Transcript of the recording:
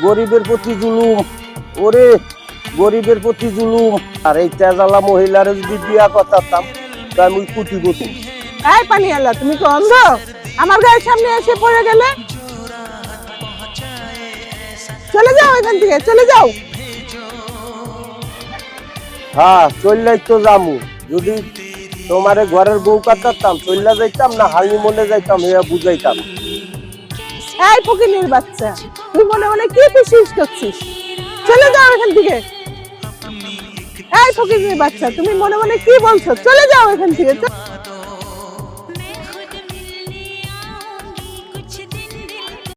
গরিবের প্রতি জুলুম, ওরে গরিবের প্রতি জুলুম। আর এই তেজালা মহিলার যদি বিয়া করতাম আমি কুটিপতি। এই পানিওয়ালা, তুমি কি অন্ধ? আমার গায়ের সামনে এসে পড়ে গেলে। চলে যাও এখান থেকে, চলে যাও। হ্যাঁ, চললেই তো যামু। যদি তোমারে ঘরের বউ কাটাতাম চললা যাইতাম না হালনি মনে যাইতাম, এ বুঝাইতাম। এই ফকিনীর বাচ্চা, তুই মনে মনে কি পিছিস করছিস? চলে যাও এখান থেকে। এই ফকিনীর বাচ্চা, তুমি মনে মনে কি বলছো? চলে যাও এখান থেকে।